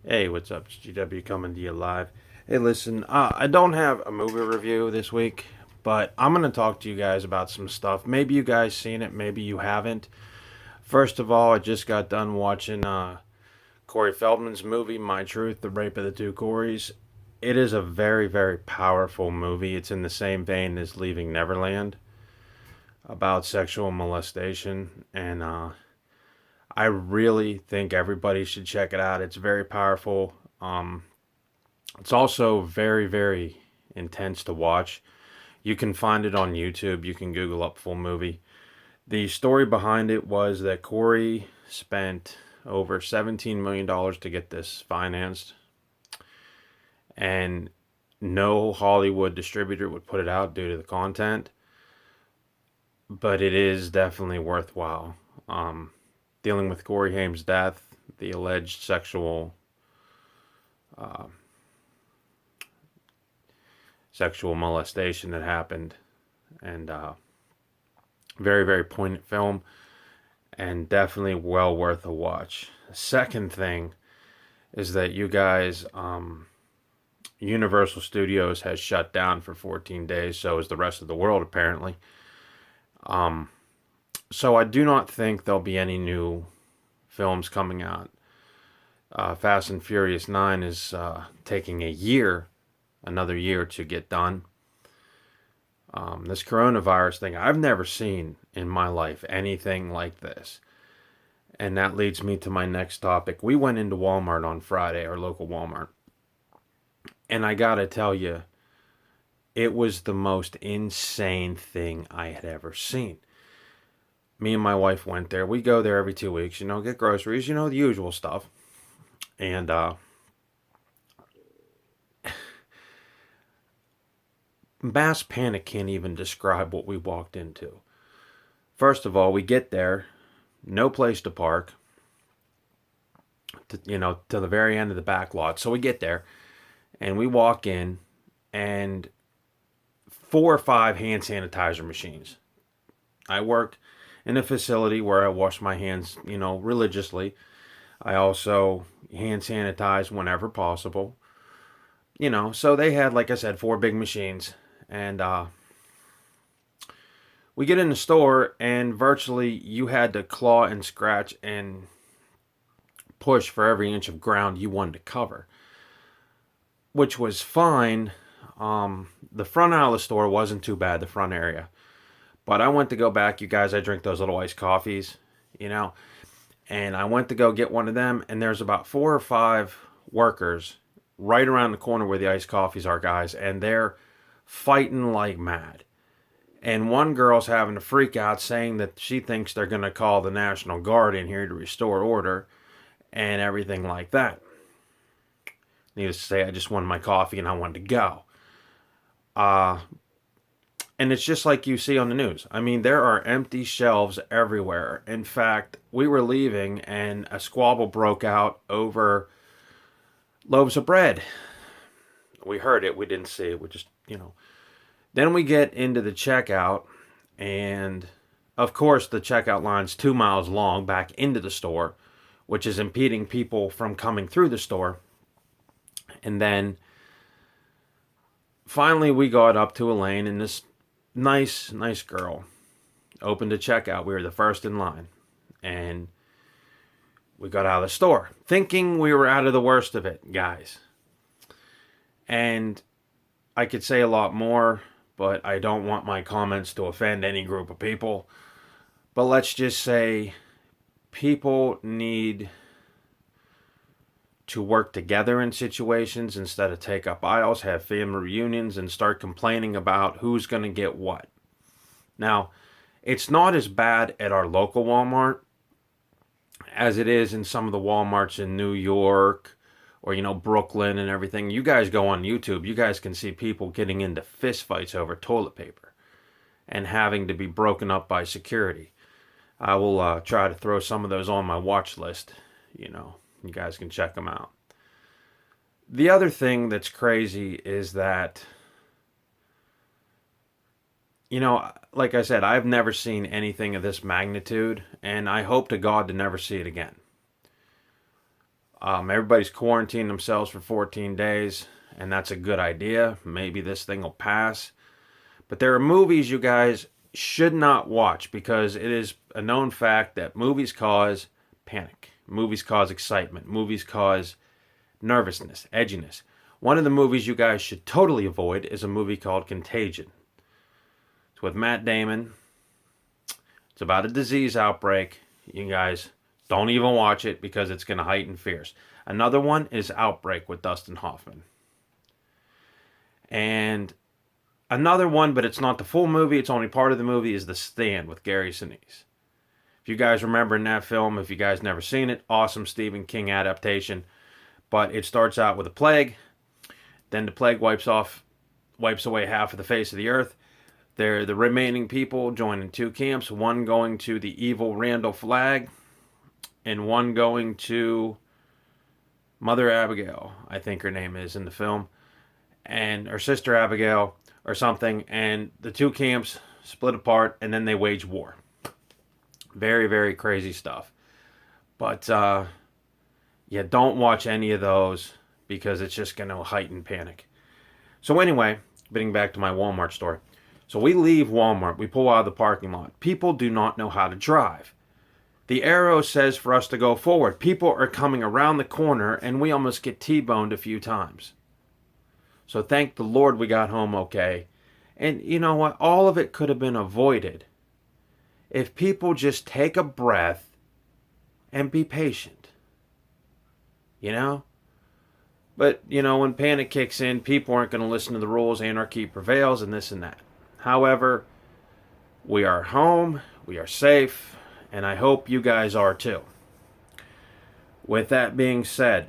Hey, what's up? It's GW coming to you live. Hey, listen, I don't have a movie review this week, but I'm going to talk to you guys about some stuff. Maybe you guys seen it, maybe you haven't. First of all, I just got done watching Corey Feldman's movie, My Truth, The Rape of the Two Corys. It is a very, very powerful movie. It's in the same vein as Leaving Neverland about sexual molestation, and I really think everybody should check it out. It's very powerful. It's also very, very intense to watch. You can find it on YouTube. You can Google up full movie. The story behind it was that Corey spent over $17 million to get this financed, and no Hollywood distributor would put it out due to the content. But it is definitely worthwhile. Dealing with Corey Haim's death, the alleged sexual molestation that happened, and very, very poignant film, and definitely well worth a watch. Second thing is that you guys, Universal Studios has shut down for 14 days, so is the rest of the world apparently. So I do not think there'll be any new films coming out. Fast and Furious 9 is taking another year to get done. This coronavirus thing, I've never seen in my life anything like this. And that leads me to my next topic. We went into Walmart on Friday, our local Walmart. And I gotta tell you, it was the most insane thing I had ever seen. Me and my wife went there. We go there every 2 weeks, get groceries, the usual stuff. And mass panic can't even describe what we walked into. First of all, we get there, no place to park, to the very end of the back lot. So we get there, and we walk in, and 4 or 5 hand sanitizer machines. I worked in a facility where I wash my hands, religiously. I also hand sanitize whenever possible. So they had, like I said, 4 big machines. And we get in the store, and virtually you had to claw and scratch and push for every inch of ground you wanted to cover, which was fine. The front aisle of the store wasn't too bad, the front area. But I went to go back, you guys, I drink those little iced coffees, and I went to go get one of them, and there's about 4 or 5 workers right around the corner where the iced coffees are, guys, and they're fighting like mad. And one girl's having a freak out saying that she thinks they're going to call the National Guard in here to restore order and everything like that. Needless to say, I just wanted my coffee and I wanted to go. And it's just like you see on the news. I mean, there are empty shelves everywhere. In fact, we were leaving and a squabble broke out over loaves of bread. We heard it, we didn't see it. We just. Then we get into the checkout, and of course, the checkout line's 2 miles long back into the store, which is impeding people from coming through the store. And then finally, we got up to a lane, and this nice girl opened a checkout. We were the first in line, and we got out of the store thinking we were out of the worst of it, guys. And I could say a lot more, but I don't want my comments to offend any group of people. But let's just say people need to work together in situations instead of take up aisles, have family reunions, and start complaining about who's going to get what. Now, it's not as bad at our local Walmart as it is in some of the Walmarts in New York or, Brooklyn and everything. You guys go on YouTube, you guys can see people getting into fistfights over toilet paper and having to be broken up by security. I will try to throw some of those on my watch list. You guys can check them out. The other thing that's crazy is that, like I said, I've never seen anything of this magnitude, and I hope to God to never see it again. Everybody's quarantined themselves for 14 days, and that's a good idea. Maybe this thing will pass. But there are movies you guys should not watch because it is a known fact that movies cause panic. Movies cause excitement. Movies cause nervousness, edginess. One of the movies you guys should totally avoid is a movie called Contagion. It's with Matt Damon. It's about a disease outbreak. You guys don't even watch it because it's going to heighten fears. Another one is Outbreak with Dustin Hoffman. And another one, but it's not the full movie, it's only part of the movie, is The Stand with Gary Sinise. If you guys remember in that film, if you guys never seen it, awesome Stephen King adaptation. But it starts out with a plague. Then the plague wipes away half of the face of the earth. The remaining people join in two camps, one going to the evil Randall Flagg, and one going to Mother Abigail, I think her name is in the film, and her sister Abigail or something, and the two camps split apart, and then they wage war. Very, very crazy stuff. But, yeah, don't watch any of those because it's just going to heighten panic. So anyway, getting back to my Walmart story. So we leave Walmart. We pull out of the parking lot. People do not know how to drive. The arrow says for us to go forward. People are coming around the corner, and we almost get T-boned a few times. So thank the Lord we got home okay. And you know what? All of it could have been avoided if people just take a breath and be patient. You know? But, you know, when panic kicks in, people aren't going to listen to the rules. Anarchy prevails and this and that. However, we are home. We are safe. And I hope you guys are too. With that being said,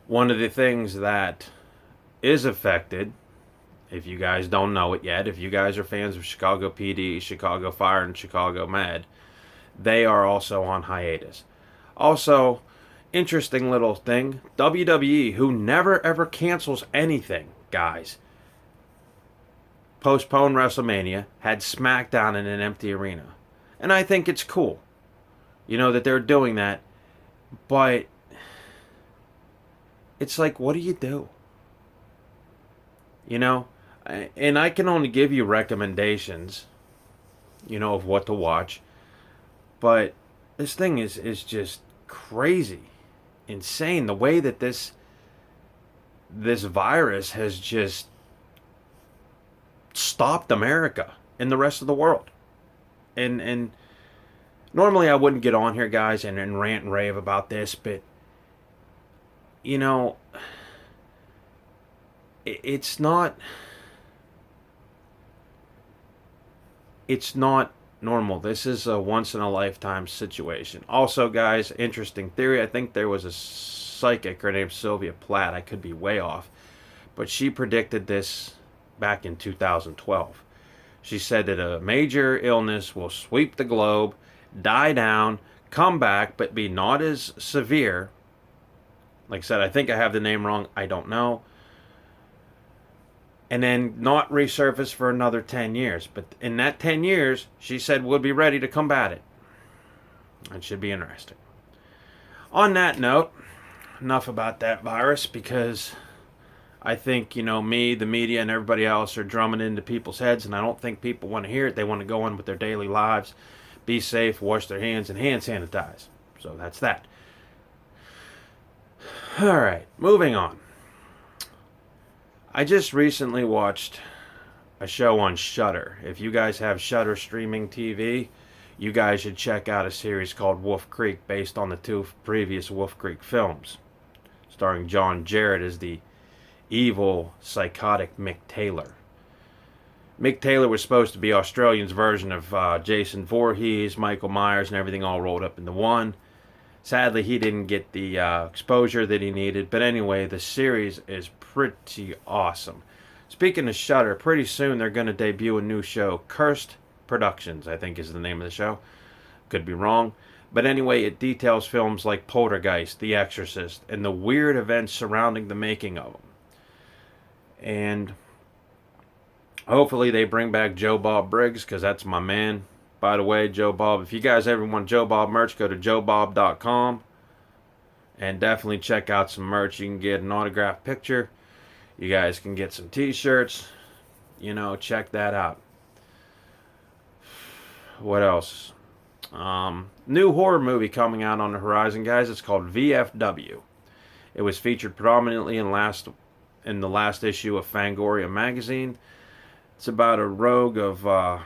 one of the things that is affected, if you guys don't know it yet, if you guys are fans of Chicago PD, Chicago Fire, and Chicago Med, they are also on hiatus. Also, interesting little thing, WWE, who never ever cancels anything, guys, postponed WrestleMania, had SmackDown in an empty arena. And I think it's cool, you know, that they're doing that. But it's like, what do you do? You know? And I can only give you recommendations, you know, of what to watch. But this thing is just crazy. Insane. The way that this virus has just stopped America and the rest of the world. And normally I wouldn't get on here, guys, and rant and rave about this, but you know, it's not normal. This is a once in a lifetime situation. Also, guys, interesting theory. I think there was a psychic, her name's Sylvia Plath. I could be way off, but she predicted this back in 2012. She said that a major illness will sweep the globe, die down, come back, but be not as severe. Like I said, I think I have the name wrong. I don't know. And then not resurface for another 10 years. But in that 10 years, she said we'll be ready to combat it. It should be interesting. On that note, enough about that virus, because I think, you know, me, the media, and everybody else are drumming into people's heads, and I don't think people want to hear it. They want to go on with their daily lives, be safe, wash their hands, and hand sanitize. So that's that. All right, moving on. I just recently watched a show on Shudder. If you guys have Shudder streaming TV, you guys should check out a series called Wolf Creek, based on the two previous Wolf Creek films, starring John Jarrett as the evil, psychotic Mick Taylor. Mick Taylor was supposed to be Australian's version of Jason Voorhees, Michael Myers, and everything all rolled up into one. Sadly, he didn't get the exposure that he needed. But anyway, the series is pretty awesome. Speaking of Shudder, pretty soon they're going to debut a new show. Cursed Productions, I think is the name of the show. Could be wrong. But anyway, it details films like Poltergeist, The Exorcist, and the weird events surrounding the making of them. And hopefully they bring back Joe Bob Briggs, because that's my man. By the way, Joe Bob, if you guys ever want Joe Bob merch, go to joebob.com. And definitely check out some merch. You can get an autographed picture. You guys can get some t-shirts. Check that out. What else? New horror movie coming out on the horizon, guys. It's called VFW. It was featured predominantly in the last issue of Fangoria magazine. It's about a rogue of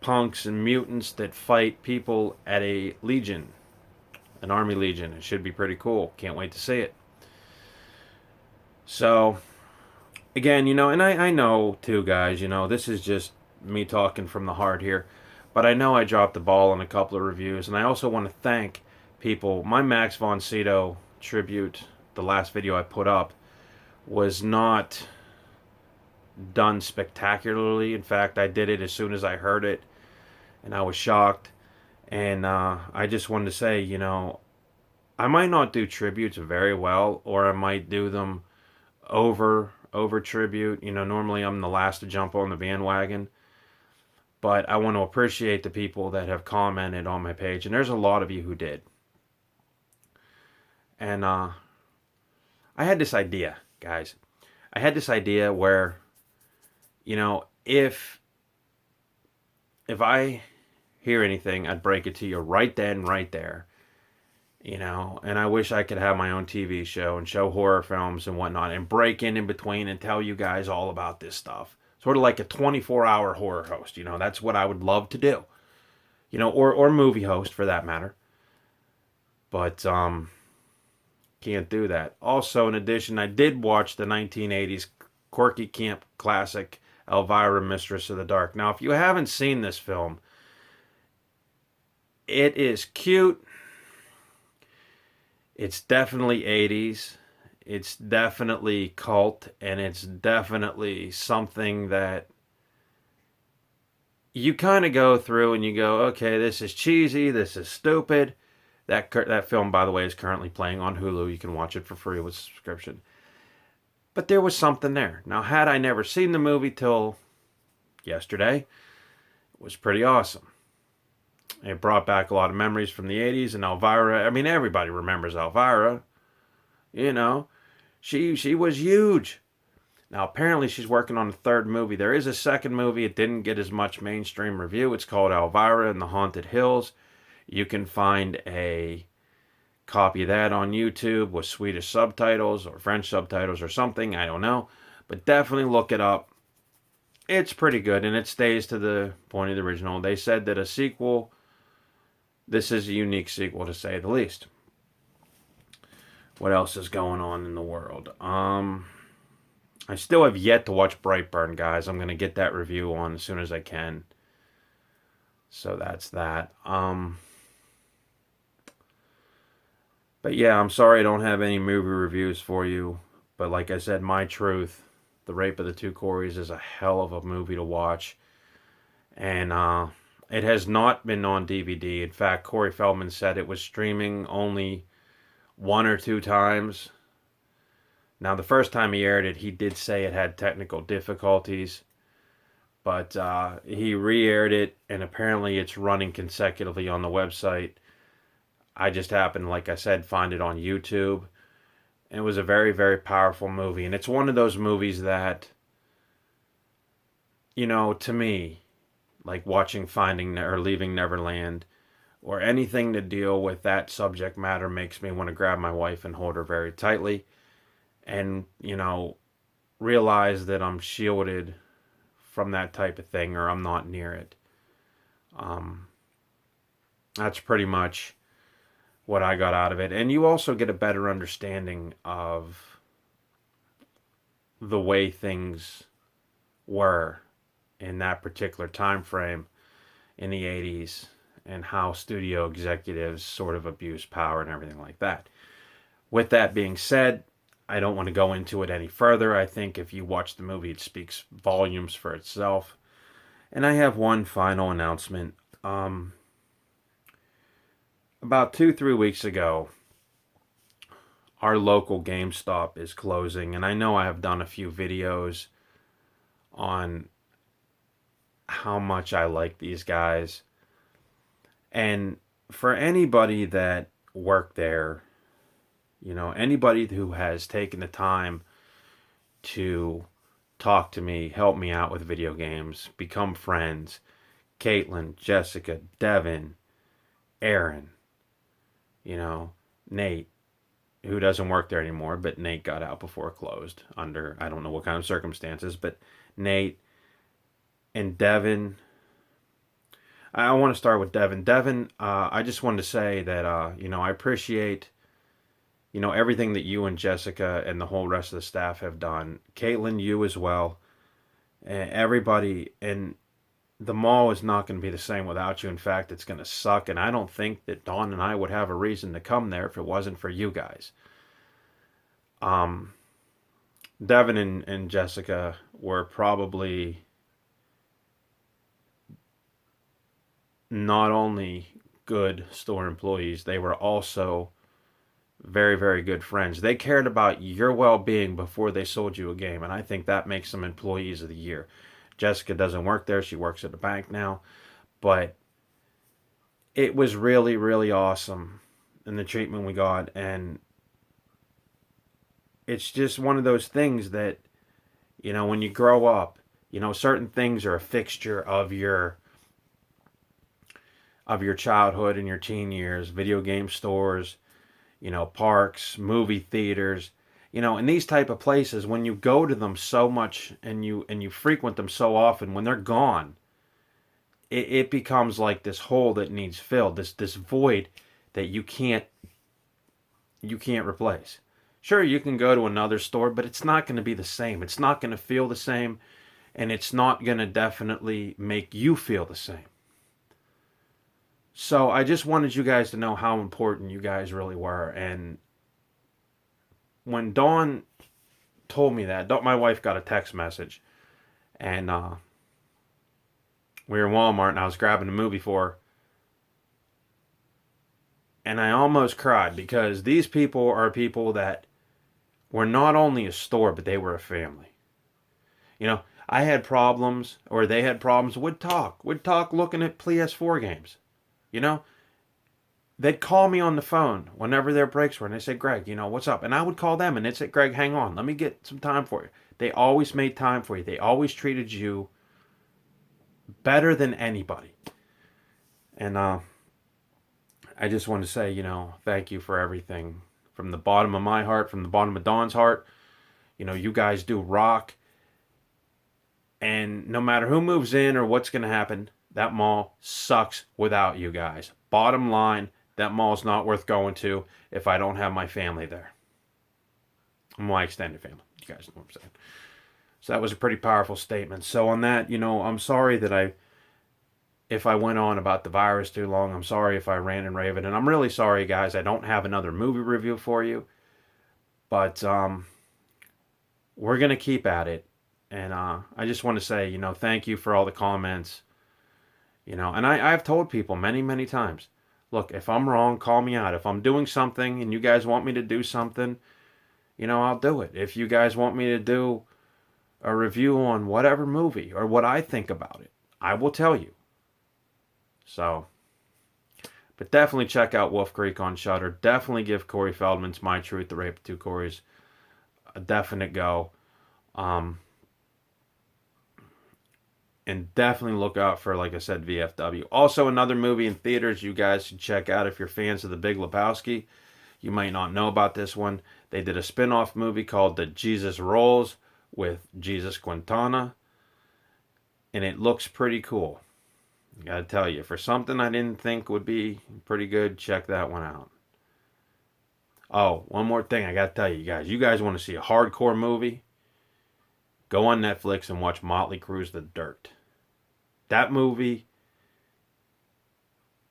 punks and mutants that fight people at a legion, an army legion. It should be pretty cool. Can't wait to see it. So, again, and I know too, guys, this is just me talking from the heart here. But I know I dropped the ball on a couple of reviews, and I also want to thank people. My Max von Sydow tribute, the last video I put up, was not done spectacularly. In fact, I did it as soon as I heard it, and I was shocked. And I just wanted to say, I might not do tributes very well, or I might do them over tribute. Normally I'm the last to jump on the bandwagon. But I want to appreciate the people that have commented on my page, and there's a lot of you who did. And I had this idea, guys. I had this idea where, if I hear anything, I'd break it to you right then, right there. And I wish I could have my own TV show and show horror films and whatnot, and break in between and tell you guys all about this stuff. Sort of like a 24-hour horror host, that's what I would love to do. Or movie host for that matter. But can't do that. Also, in addition, I did watch the 1980s quirky camp classic Elvira, Mistress of the Dark. Now, if you haven't seen this film, it is cute. It's definitely 80s. It's definitely cult, and it's definitely something that you kind of go through and you go, okay, this is cheesy, this is stupid. That film, by the way, is currently playing on Hulu. You can watch it for free with subscription. But there was something there. Now, had I never seen the movie till yesterday, it was pretty awesome. It brought back a lot of memories from the 80s, and Elvira, I mean, everybody remembers Elvira. She was huge. Now, apparently she's working on a third movie. There is a second movie. It didn't get as much mainstream review. It's called Elvira and the Haunted Hills. You can find a copy of that on YouTube with Swedish subtitles or French subtitles or something. I don't know. But definitely look it up. It's pretty good, and it stays to the point of the original. They said that this is a unique sequel, to say the least. What else is going on in the world? I still have yet to watch Brightburn, guys. I'm going to get that review on as soon as I can. So that's that. But yeah, I'm sorry I don't have any movie reviews for you. But like I said, My Truth, The Rape of the Two Coreys, is a hell of a movie to watch. And it has not been on DVD. In fact, Corey Feldman said it was streaming only 1 or 2 times. Now, the first time he aired it, he did say it had technical difficulties. But he re-aired it, and apparently it's running consecutively on the website. I just happened, like I said, find it on YouTube. And it was a very, very powerful movie. And it's one of those movies that, to me, like watching Finding or Leaving Neverland or anything to deal with that subject matter makes me want to grab my wife and hold her very tightly and, realize that I'm shielded from that type of thing, or I'm not near it. That's pretty much what I got out of it. And you also get a better understanding of the way things were in that particular time frame in the 80s and how studio executives sort of abuse power and everything like that. With that being said, I don't want to go into it any further. I think if you watch the movie, it speaks volumes for itself. And I have one final announcement. About 2-3 weeks ago, our local GameStop is closing. And I know I have done a few videos on how much I like these guys. And for anybody that worked there, You know, anybody who has taken the time to talk to me, help me out with video games, become friends. Caitlin, Jessica, Devin, Aaron, you know, Nate, who doesn't work there anymore, but Nate got out before it closed under I don't know what kind of circumstances, but Nate and Devin. I want to start with Devin. Devin, I just wanted to say that I appreciate everything that you and Jessica and the whole rest of the staff have done. Caitlin, you as well, and everybody. And the mall is not going to be the same without you. In fact, it's going to suck. And I don't think that Dawn and I would have a reason to come there if it wasn't for you guys. Um, Devin and Jessica were probably not only good store employees, they were also very, very good friends. They cared about your well being before they sold you a game, and I think that makes them employees of the year. Jessica doesn't work there, she works at a bank now, but it was really, really awesome in the treatment we got, and it's just one of those things that, when you grow up, certain things are a fixture of your childhood and your teen years, video game stores, parks, movie theaters, in these type of places, when you go to them so much and you frequent them so often, when they're gone, it becomes like this hole that needs filled, this void that you can't replace. Sure, you can go to another store, but it's not going to be the same. It's not going to feel the same, and it's not going to definitely make you feel the same. So I just wanted you guys to know how important you guys really were. And when Dawn told me that, my wife got a text message, and we were in Walmart, and I was grabbing a movie for her, and I almost cried because these people are people that were not only a store, but they were a family. I had problems, or they had problems. Would talk looking at PS4 games. You know, they'd call me on the phone whenever their breaks were, and they say, Greg, what's up? And I would call them, and they'd say, Greg, hang on, let me get some time for you. They always made time for you. They always treated you better than anybody. And I just want to say, thank you for everything. From the bottom of my heart, from the bottom of Dawn's heart, you guys do rock. And no matter who moves in or what's going to happen, that mall sucks without you guys. Bottom line, that mall's not worth going to if I don't have my family there. My extended family. You guys know what I'm saying. So that was a pretty powerful statement. So on that, I'm sorry that if I went on about the virus too long. I'm sorry if I ran and raved. And I'm really sorry, guys. I don't have another movie review for you. But we're going to keep at it. And I just want to say, thank you for all the comments. And I've told people many, many times, look, if I'm wrong, call me out. If I'm doing something and you guys want me to do something, I'll do it. If you guys want me to do a review on whatever movie or what I think about it, I will tell you. So, but definitely check out Wolf Creek on Shudder. Definitely give Corey Feldman's My Truth, The Rape of Two Corys a definite go. And definitely look out for, like I said, VFW. Also, another movie in theaters you guys should check out if you're fans of The Big Lebowski. You might not know about this one. They did a spin-off movie called The Jesus Rolls with Jesus Quintana. And it looks pretty cool. I gotta tell you, for something I didn't think would be pretty good, check that one out. Oh, one more thing I gotta tell you guys. You guys want to see a hardcore movie? Go on Netflix and watch Motley Crue's The Dirt. That movie,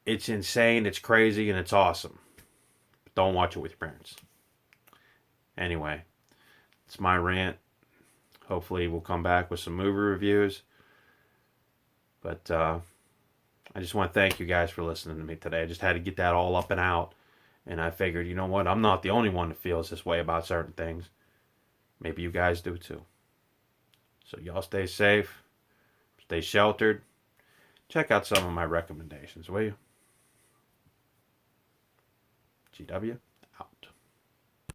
it's insane, it's crazy, and it's awesome. But don't watch it with your parents. Anyway, it's my rant. Hopefully we'll come back with some movie reviews. But I just want to thank you guys for listening to me today. I just had to get that all up and out. And I figured, you know what? I'm not the only one that feels this way about certain things. Maybe you guys do too. So y'all stay safe, stay sheltered. Check out some of my recommendations, will you? GW, out.